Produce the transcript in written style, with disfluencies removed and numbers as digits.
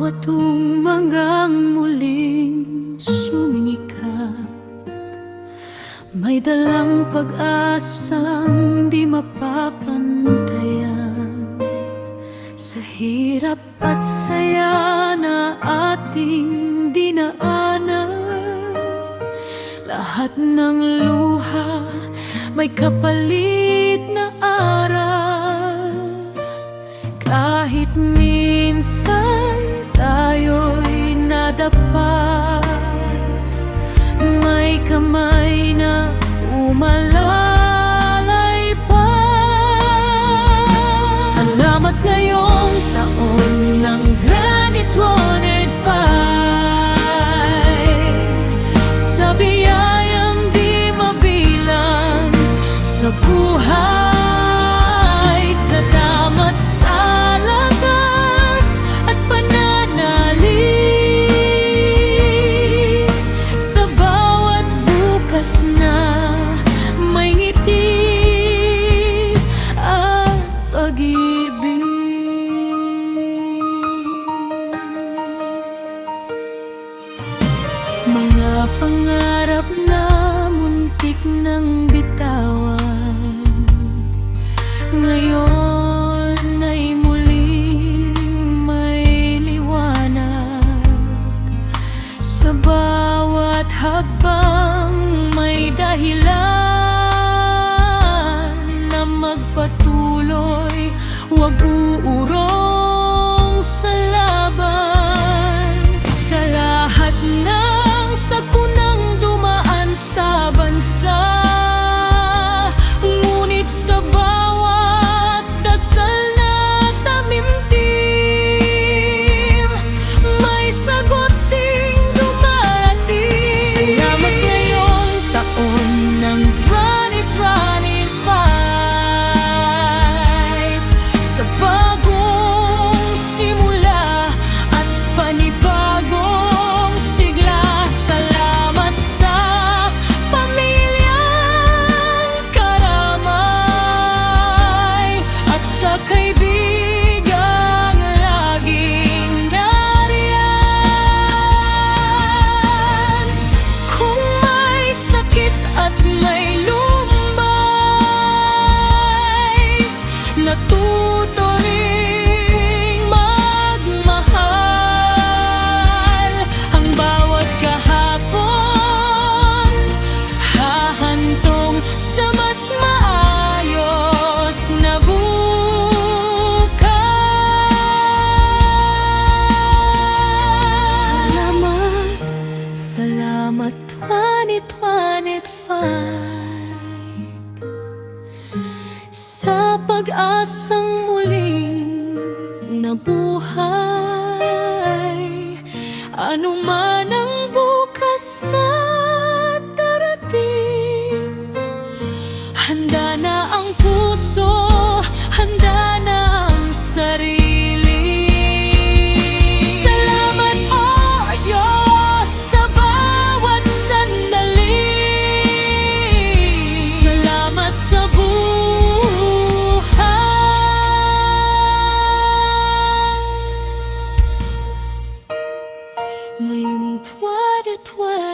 bawat umanggang muling sumingikap, may dalang pag-asang di mapapantayan. Sa hirap at saya na ating dinaanan, lahat ng luha may kapalit na aral. Kahit minsan tayo'y nadapa, may kamay na umalalay pa. Salamat ngayong taon ng Granite 185, sa biyayang di mabilang sa buhay. Salamat sa lakas at pananalig, sa bawat bukas na may ngiti at pag-ibig. Mga pangarap na muntik ng bitawan, ngayon ay muling may liwanag. Sa bawat hakbang may dahilan na magpatuloy, huwag uurong sa laban. Sa lahat ng sakunang dumaan sa bansa, ngunit sa bawat dasal na tamimtim, may sagot ding dumating. Salamat ngayong taon ng Granite 185, sa bagong simula at panibagong sigla. Salamat sa pamilyang karamay at sa kaibigang laging nariyan. Kung may sakit at may lumbay, natuto ring magmahal. Ang bawat kahapon hahantong sa mas maayos na bukas. Salamat, salamat 2025, sa pag-asang muling nabuhay. Ano man ang bukas na darating, handa na ang puso, handa na ang sarili. Salamat, O Diyos, sa bawat sandali. Salamat sa buhay. Ngayong 2025,